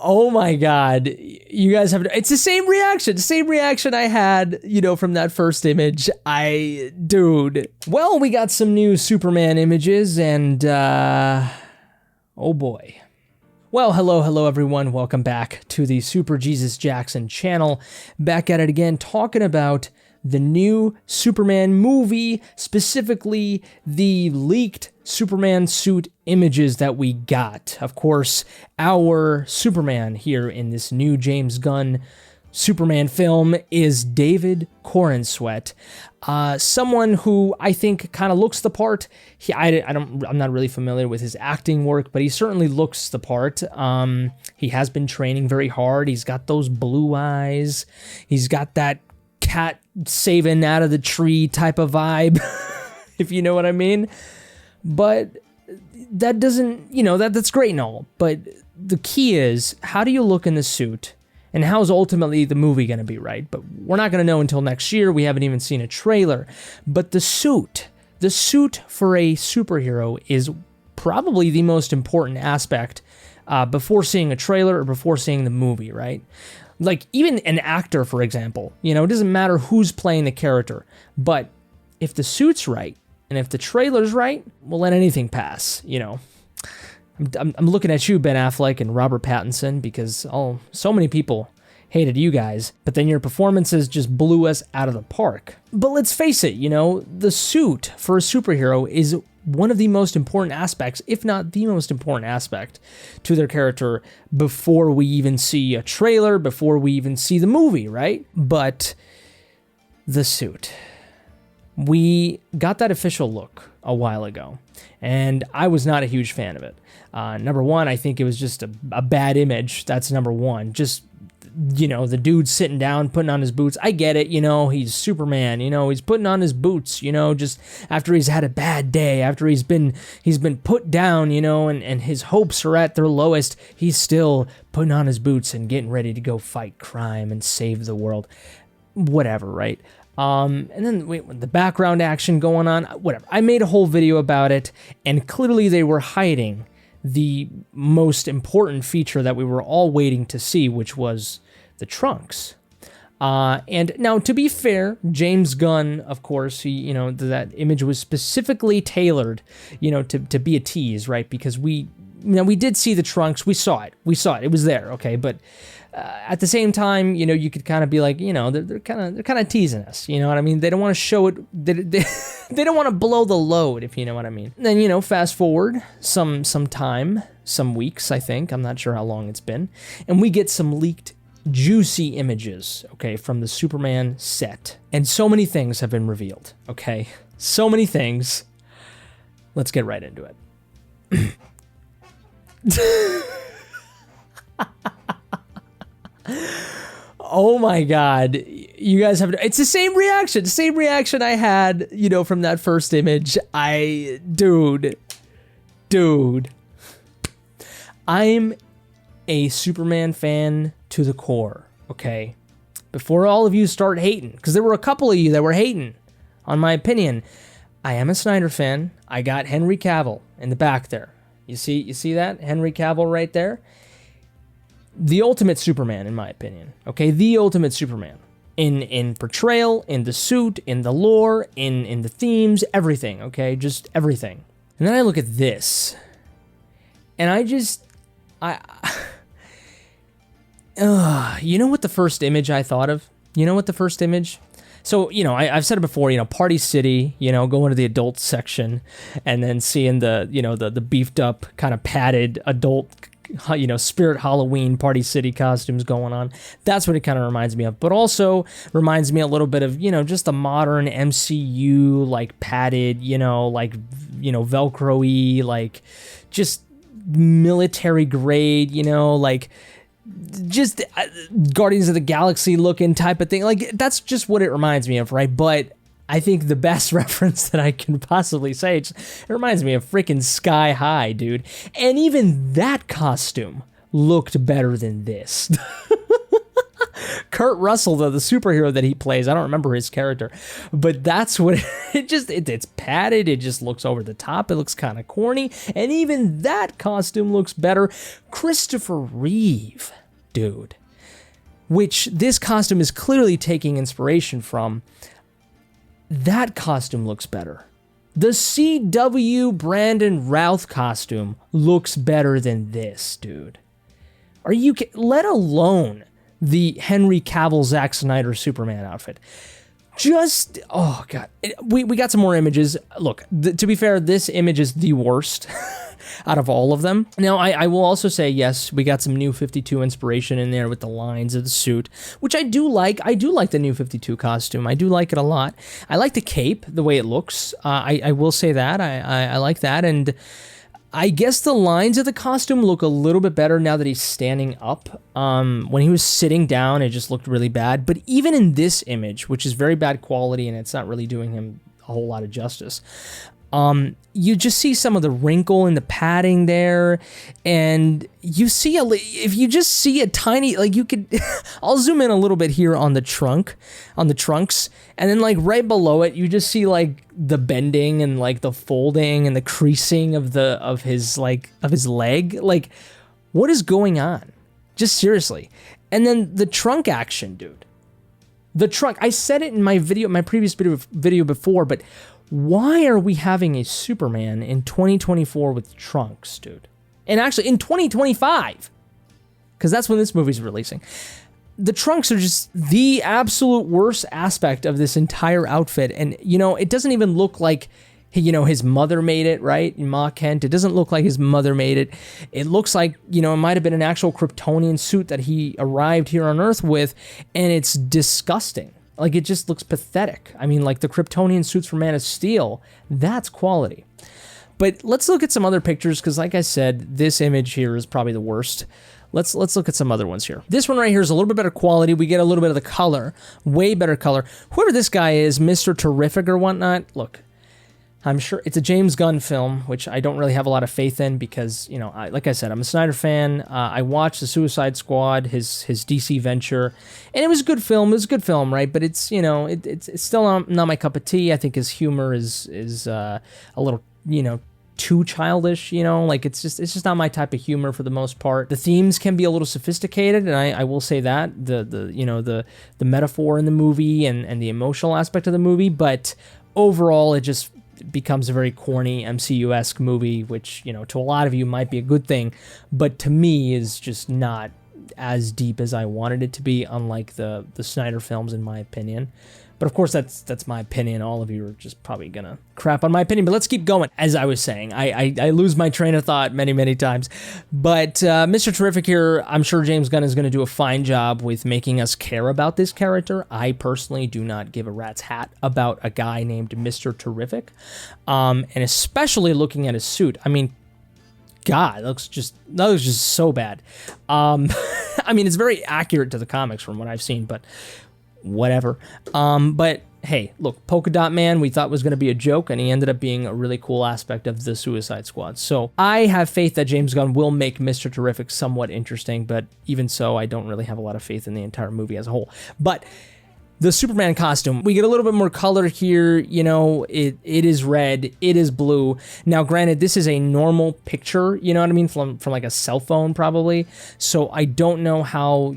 Oh my God. You guys have, it's the same reaction I had, from that first image. Dude. Well, we got some new Superman images and, oh boy. Well, hello everyone. Welcome back to the Super Jesus Jackson channel. Back at it again, talking about the new Superman movie, specifically the leaked Superman suit images that we got. Of course, our Superman here in this new James Gunn Superman film is David Corenswet, someone who I think kind of looks the part. I'm not really familiar with his acting work, but he certainly looks the part. He has been training very hard. He's got those blue eyes. He's got that cat saving out of the tree type of vibe, if you know what I mean. But that doesn't, that's great and all. But the key is, how do you look in the suit? And how's ultimately the movie going to be, right? But we're not going to know until next year. We haven't even seen a trailer. But the suit for a superhero is probably the most important aspect before seeing a trailer or before seeing the movie, right? Like, even an actor, for example, it doesn't matter who's playing the character, but if the suit's right, and if the trailer's right, we'll let anything pass, I'm looking at you, Ben Affleck and Robert Pattinson, because so many people hated you guys, but then your performances just blew us out of the park. But let's face it, the suit for a superhero is one of the most important aspects, if not the most important aspect, to their character before we even see a trailer, before we even see the movie, right? But the suit. We got that official look a while ago, and I was not a huge fan of it. Number one, I think it was just a bad image. That's number one. Just, the dude sitting down, putting on his boots. I get it, he's Superman, he's putting on his boots, just after he's had a bad day, after he's been put down, and his hopes are at their lowest, he's still putting on his boots and getting ready to go fight crime and save the world. Whatever, right? And then the background action going on, whatever. I made a whole video about it, and clearly they were hiding the most important feature that we were all waiting to see, which was the trunks. And now, to be fair, James Gunn, of course, he, that image was specifically tailored, to be a tease, right? Because we did see the trunks, we saw it, it was there, okay? But at the same time, you could kind of be like, they're kind of teasing us, you know what I mean? They don't want to show it, they don't want to blow the load, if you know what I mean. Then, fast forward some time, some weeks, I think, I'm not sure how long it's been, and we get some leaked juicy images, okay, from the Superman set. And so many things have been revealed, okay? So many things. Let's get right into it. Oh my God. You guys have, it's the same reaction I had, from that first image. Dude. I'm a Superman fan to the core, okay? Before all of you start hating, because there were a couple of you that were hating on my opinion, I am a Snyder fan. I got Henry Cavill in the back there. You see that? Henry Cavill right there? The ultimate Superman, in my opinion. Okay, the ultimate Superman. In portrayal, in the suit, in the lore, in the themes, everything, okay? Just everything. And then I look at this, and you know what the first image I thought of? So, I've said it before, Party City, going to the adult section and then seeing the beefed up, kind of padded adult, Spirit Halloween Party City costumes going on. That's what it kind of reminds me of. But also reminds me a little bit of, just the modern MCU, like padded, Velcro-y, like just military grade, just Guardians of the Galaxy looking type of thing. Like, that's just what it reminds me of, right? But I think the best reference that I can possibly say, it reminds me of freaking Sky High, dude. And even that costume looked better than this. Kurt Russell, the superhero that he plays, I don't remember his character, but that's what it's padded. It just looks over the top. It looks kind of corny. And even that costume looks better. Christopher Reeve, dude, which this costume is clearly taking inspiration from. That costume looks better. The CW Brandon Routh costume looks better than this, dude. Are you let alone the Henry Cavill Zack Snyder Superman outfit? Just, oh God. We got some more images. Look, to be fair, this image is the worst out of all of them. Now, I will also say, yes, we got some New 52 inspiration in there with the lines of the suit, which I do like. I do like the New 52 costume. I do like it a lot. I like the cape, the way it looks. I will say that. I like that. And I guess the lines of the costume look a little bit better now that he's standing up. When he was sitting down, it just looked really bad. But even in this image, which is very bad quality and it's not really doing him a whole lot of justice, you just see some of the wrinkle in the padding there, and you see if you just see a tiny, like you could, I'll zoom in a little bit here on the trunks, and then like right below it, you just see like the bending and like the folding and the creasing of his leg. Like, what is going on? Just seriously. And then the trunk action, dude. The trunk, I said it in my previous video before, but why are we having a Superman in 2024 with trunks, dude? And actually in 2025, because that's when this movie's releasing. The trunks are just the absolute worst aspect of this entire outfit. And, it doesn't even look like, his mother made it, right? Ma Kent. It doesn't look like his mother made it. It looks like, it might have been an actual Kryptonian suit that he arrived here on Earth with, and it's disgusting. Like, it just looks pathetic. I mean, like the Kryptonian suits from Man of Steel, that's quality. But let's look at some other pictures, because like I said, this image here is probably the worst. Let's look at some other ones here. This one right here is a little bit better quality. We get a little bit of the color, way better color. Whoever this guy is, Mr. Terrific or whatnot, look, I'm sure it's a James Gunn film, which I don't really have a lot of faith in because, like I said, I'm a Snyder fan. I watched The Suicide Squad, his DC venture, and it was a good film. It was a good film, right? But it's, it's still not my cup of tea. I think his humor is a little, too childish, like it's just not my type of humor for the most part. The themes can be a little sophisticated, and I will say that the metaphor in the movie and the emotional aspect of the movie, but overall it just becomes a very corny MCU-esque movie, which, to a lot of you might be a good thing, but to me is just not as deep as I wanted it to be, unlike the Snyder films, in my opinion. But of course, that's my opinion. All of you are just probably gonna crap on my opinion, but let's keep going. As I was saying, I lose my train of thought many times. But Mr. Terrific here, I'm sure James Gunn is gonna do a fine job with making us care about this character. I personally do not give a rat's hat about a guy named Mr. Terrific. And especially looking at his suit. I mean, God, that looks just so bad. I mean, it's very accurate to the comics from what I've seen, but whatever. But hey, look, Polka Dot Man we thought was going to be a joke, and he ended up being a really cool aspect of the Suicide Squad. So I have faith that James Gunn will make Mr. Terrific somewhat interesting, but even so, I don't really have a lot of faith in the entire movie as a whole. But the Superman costume, we get a little bit more color here. It is red, it is blue. Now, granted, this is a normal picture, you know what I mean, from like a cell phone probably. So I don't know how,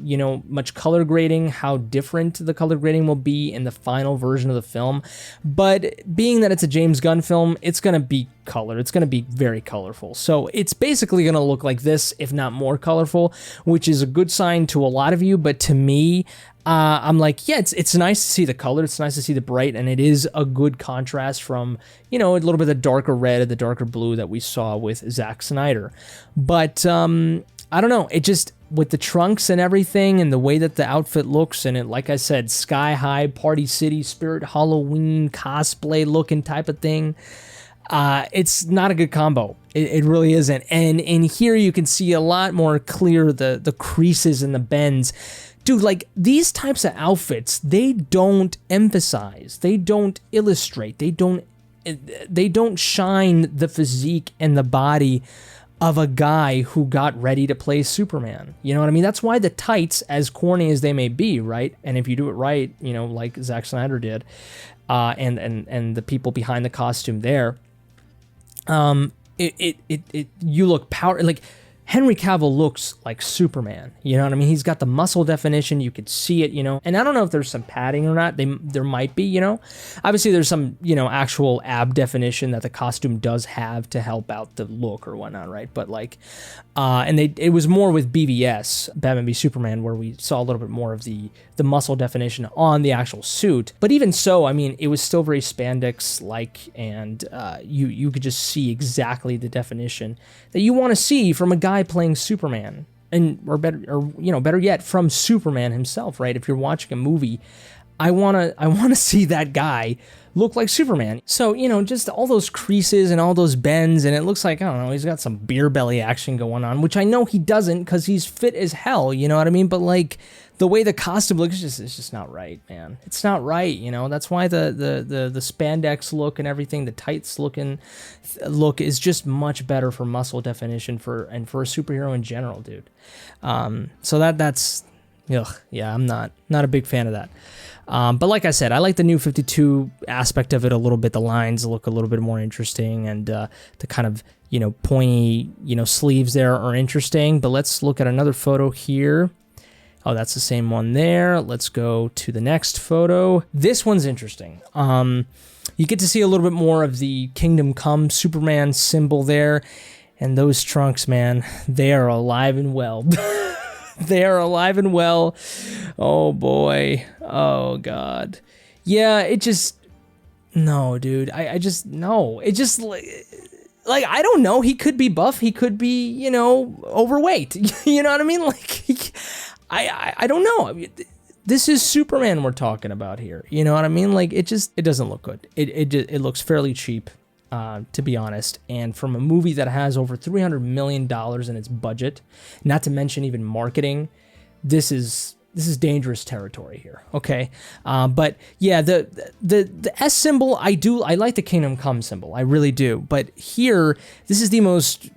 much color grading, how different the color grading will be in the final version of the film. But being that it's a James Gunn film, it's going to be color. It's going to be very colorful. So it's basically going to look like this, if not more colorful, which is a good sign to a lot of you. But to me, I'm like, yeah, it's nice to see the color. It's nice to see the bright, and it is a good contrast from, a little bit of the darker red, the darker blue that we saw with Zack Snyder. But I don't know. It just, with the trunks and everything and the way that the outfit looks, and it, like I said, sky high, Party City, Spirit Halloween, cosplay looking type of thing. It's not a good combo. It really isn't. And in here you can see a lot more clear the creases and the bends. Dude, like, these types of outfits, they don't emphasize, they don't illustrate, they don't shine the physique and the body of a guy who got ready to play Superman. You know what I mean? That's why the tights, as corny as they may be, right? And if you do it right, you know, like Zack Snyder did, and the people behind the costume there, you look like Henry Cavill looks like Superman. You know what I mean? He's got the muscle definition. You could see it, you know. And I don't know if there's some padding or not. There might be, you know. Obviously, there's some, you know, actual ab definition that the costume does have to help out the look or whatnot, right? But like, and it was more with BVS, Batman v Superman, where we saw a little bit more of the muscle definition on the actual suit. But even so, I mean, it was still very spandex-like, and you could just see exactly the definition that you want to see from a guy playing Superman, or better yet, from Superman himself, right? If you're watching a movie, I wanna see that guy look like Superman. So, you know, just all those creases and all those bends, and it looks like, I don't know, he's got some beer belly action going on, which I know he doesn't because he's fit as hell, you know what I mean? But like, the way the costume looks, it's just not right, man. It's not right, you know? That's why the spandex look and everything, the tights look is just much better for muscle definition and for a superhero in general, dude. So that's, ugh, yeah, I'm not a big fan of that. But like I said, I like the new 52 aspect of it a little bit. The lines look a little bit more interesting, and the kind of, you know, pointy, you know, sleeves there are interesting. But let's look at another photo here. Oh, that's the same one there. Let's go to the next photo. This one's interesting. You get to see a little bit more of the Kingdom Come Superman symbol there. And those trunks, man, they are alive and well. They are alive and well. Oh, boy. Oh, God. Yeah, it just... No, dude. I just... No. It just... Like, I don't know. He could be buff. He could be, you know, overweight. You know what I mean? Like, I don't know. I mean, this is Superman we're talking about here. You know what I mean? Like, it doesn't look good. It looks fairly cheap, to be honest. And from a movie that has over $300 million in its budget, not to mention even marketing, this is dangerous territory here. Okay. But yeah, the S symbol, I like the Kingdom Come symbol. I really do. But here, this is the most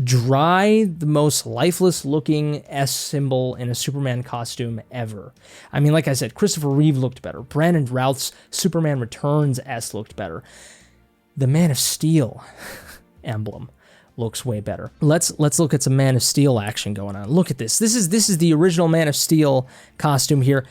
dry, the most lifeless looking S symbol in a Superman costume ever. I mean, like I said, Christopher Reeve looked better. Brandon Routh's Superman Returns S looked better. The Man of Steel emblem looks way better. Let's look at some Man of Steel action going on. Look at this. This is the original Man of Steel costume here.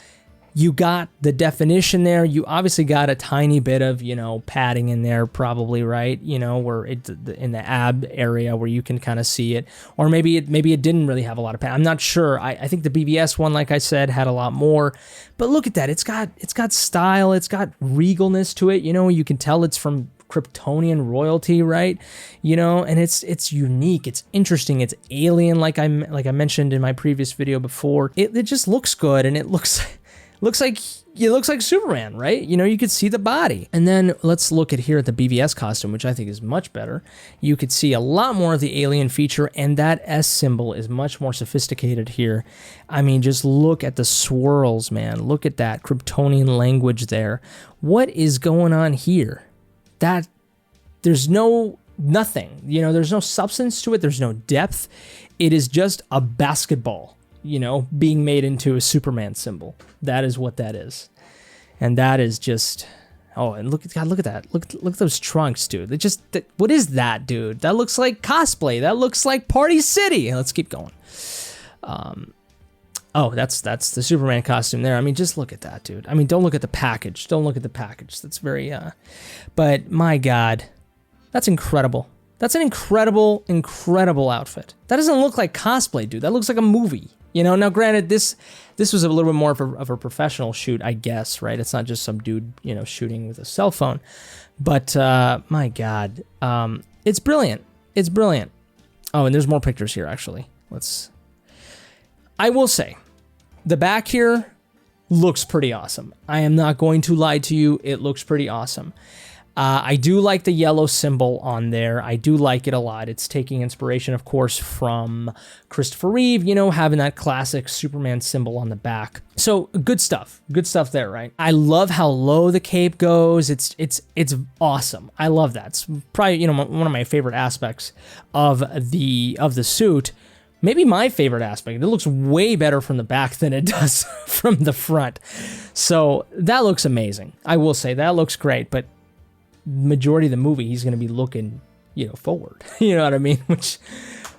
You got the definition there. You obviously got a tiny bit of, you know, padding in there, probably, right? You know, where in the ab area where you can kind of see it, or maybe it didn't really have a lot of padding. I'm not sure. I think the BVS one, like I said, had a lot more. But look at that. It's got style. It's got regalness to it. You know, you can tell it's from Kryptonian royalty, right? You know, and it's unique, it's interesting, it's alien, like I mentioned in my previous video before. It just looks good, and it looks like Superman, right? You know, you could see the body. And then let's look at here at the BVS costume, which I think is much better. You could see a lot more of the alien feature, and that S symbol is much more sophisticated here. I mean, just look at the swirls, man. Look at that Kryptonian language there. What is going on here? That there's nothing, you know, there's no substance to it. There's no depth. It is just a basketball, you know, being made into a Superman symbol. That is what that is. And that is just, oh, and look at that. Look at those trunks, dude. What is that, dude? That looks like cosplay. That looks like Party City. Let's keep going. Oh, that's the Superman costume there. I mean, just look at that, dude. I mean, don't look at the package. Don't look at the package. That's very, but my God, that's incredible. That's an incredible outfit. That doesn't look like cosplay, dude. That looks like a movie. You know, now granted, this was a little bit more of a professional shoot, I guess, right? It's not just some dude, you know, shooting with a cell phone. But, my God, it's brilliant. It's brilliant. Oh, and there's more pictures here, actually. I will say, the back here looks pretty awesome. I am not going to lie to you. It looks pretty awesome. I do like the yellow symbol on there. I do like it a lot. It's taking inspiration, of course, from Christopher Reeve, having that classic Superman symbol on the back. So good stuff. Good stuff there, right? I love how low the cape goes. It's awesome. I love that. It's probably, one of my favorite aspects of the suit. Maybe my favorite aspect. It looks way better from the back than it does from the front. So that looks amazing. I will say that looks great, but majority of the movie, he's going to be looking, forward. You know what I mean? Which,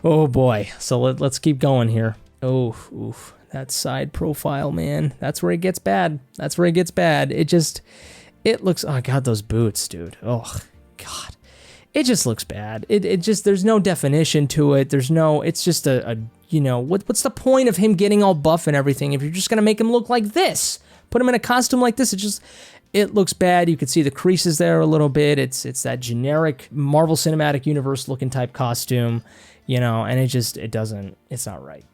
oh boy. So let's keep going here. Oh, oof. That side profile, man. That's where it gets bad. It looks, oh God, those boots, dude. Oh God. It just looks bad. It just, there's no definition to it. It's just what's the point of him getting all buff and everything if you're just going to make him look like this? Put him in a costume like this. It looks bad. You can see the creases there a little bit. It's that generic Marvel Cinematic Universe looking type costume, and it's not right.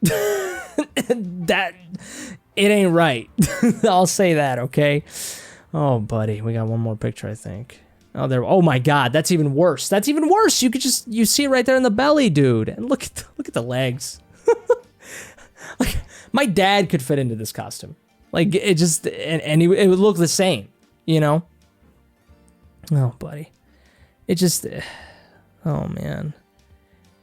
It ain't right. I'll say that, okay? Oh, buddy, we got one more picture, I think. Oh my God, that's even worse. You see it right there in the belly, dude. And look at the legs. Like, my dad could fit into this costume. Like, it just, and it would look the same, Oh, buddy. Oh man.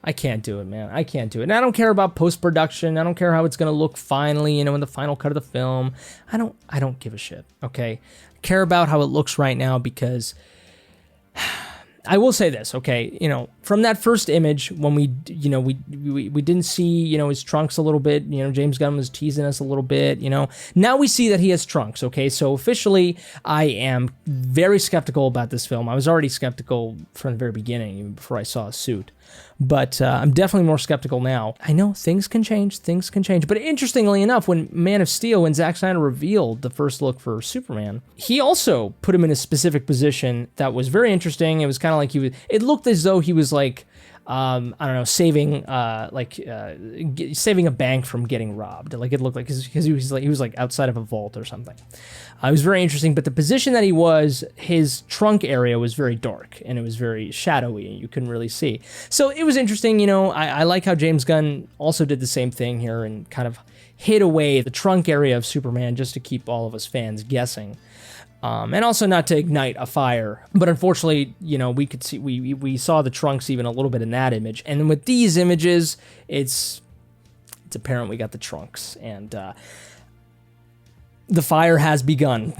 I can't do it, man. I can't do it. And I don't care about post-production. I don't care how it's going to look finally, in the final cut of the film. I don't give a shit, okay? I care about how it looks right now because I will say this, okay? From that first image when we didn't see, his trunks a little bit, James Gunn was teasing us a little bit, Now we see that he has trunks, okay? So officially, I am very skeptical about this film. I was already skeptical from the very beginning, even before I saw a suit. But I'm definitely more skeptical now. I know things can change. But interestingly enough, when Man of Steel, when Zack Snyder revealed the first look for Superman, he also put him in a specific position that was very interesting. It was kind of like it looked as though he was like, I don't know, saving a bank from getting robbed. Like it looked like, because he was like outside of a vault or something. It was very interesting, but the position that he was, his trunk area was very dark and it was very shadowy and you couldn't really see. So it was interesting, I like how James Gunn also did the same thing here and kind of hid away the trunk area of Superman just to keep all of us fans guessing. And also not to ignite a fire. But unfortunately, we could see, we saw the trunks even a little bit in that image. And with these images, it's apparent we got the trunks. And the fire has begun.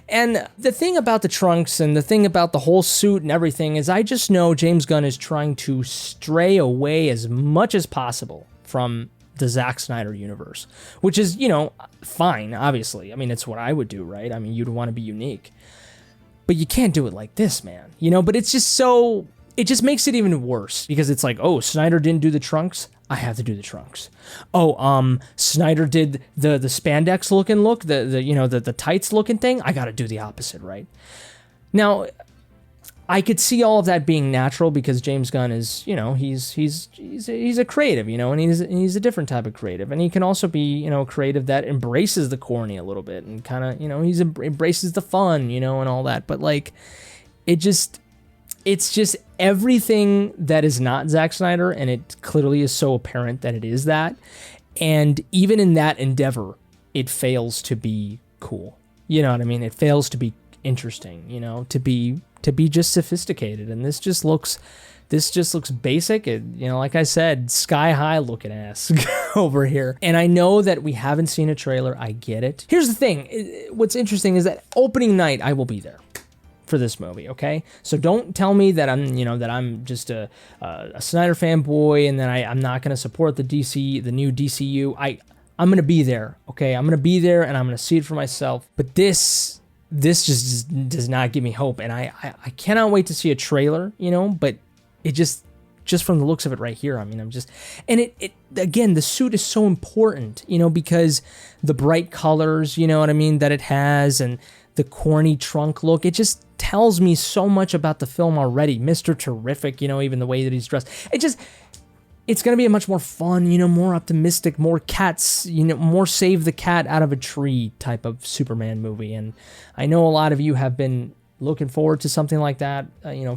And the thing about the trunks and the thing about the whole suit and everything is I just know James Gunn is trying to stray away as much as possible from the Zack Snyder universe, which is, fine, obviously. I mean, it's what I would do, right? I mean, you'd want to be unique. But you can't do it like this, man. But it's just it just makes it even worse because it's like, oh, Snyder didn't do the trunks? I have to do the trunks. Oh, Snyder did the spandex looking look, the tights looking thing? I got to do the opposite, right? Now, I could see all of that being natural because James Gunn is, he's a creative, and he's a different type of creative, and he can also be, a creative that embraces the corny a little bit and kind of, he's embraces the fun, and all that. But like, it's just everything that is not Zack Snyder, and it clearly is so apparent that it is that. And even in that endeavor, it fails to be cool. You know what I mean? It fails to be interesting, to be just sophisticated. And this just looks basic. Like I said, sky high looking ass over here. And I know that we haven't seen a trailer. I get it. Here's the thing. What's interesting is that opening night, I will be there for this movie. Okay. So don't tell me that I'm just a Snyder fanboy and that I'm not going to support the new DCU. I'm going to be there. Okay. I'm going to be there and I'm going to see it for myself. But this just does not give me hope. And I cannot wait to see a trailer, but it just from the looks of it right here, I mean, it again, the suit is so important, because the bright colors, that it has, and the corny trunk look, it just tells me so much about the film already. Mr. Terrific, even the way that he's dressed, it's going to be a much more fun, more optimistic, more cats, more save the cat out of a tree type of Superman movie. And I know a lot of you have been looking forward to something like that,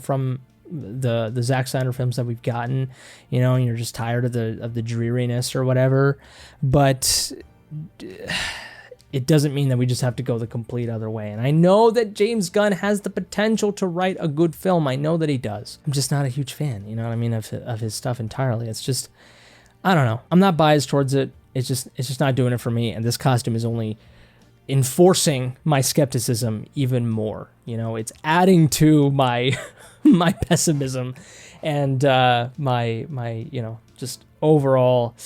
from the Zack Snyder films that we've gotten, and you're just tired of the dreariness or whatever. But it doesn't mean that we just have to go the complete other way. And I know that James Gunn has the potential to write a good film. I know that he does. I'm just not a huge fan, of his stuff entirely. It's just, I don't know. I'm not biased towards it. It's just not doing it for me. And this costume is only enforcing my skepticism even more. It's adding to my my pessimism and my just overall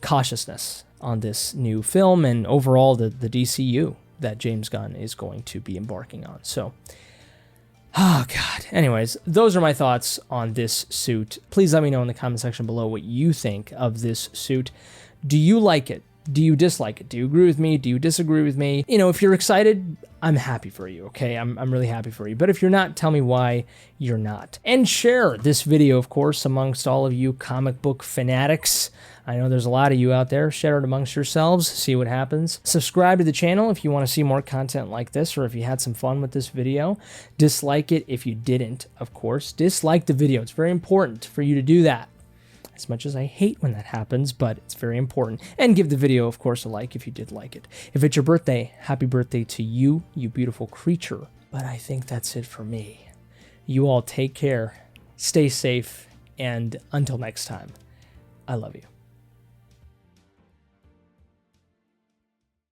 cautiousness on this new film, and overall the DCU that James Gunn is going to be embarking on. So, oh God. Anyways, those are my thoughts on this suit. Please let me know in the comment section below what you think of this suit. Do you like it? Do you dislike it? Do you agree with me? Do you disagree with me? If you're excited, I'm happy for you, okay? I'm really happy for you. But if you're not, tell me why you're not. And share this video, of course, amongst all of you comic book fanatics. I know there's a lot of you out there. Share it amongst yourselves. See what happens. Subscribe to the channel if you want to see more content like this, or if you had some fun with this video. Dislike it if you didn't, of course. Dislike the video. It's very important for you to do that. As much as I hate when that happens, but it's very important. And give the video, of course, a like if you did like it. If it's your birthday, happy birthday to you, you beautiful creature. But I think that's it for me. You all take care, stay safe, and until next time, I love you.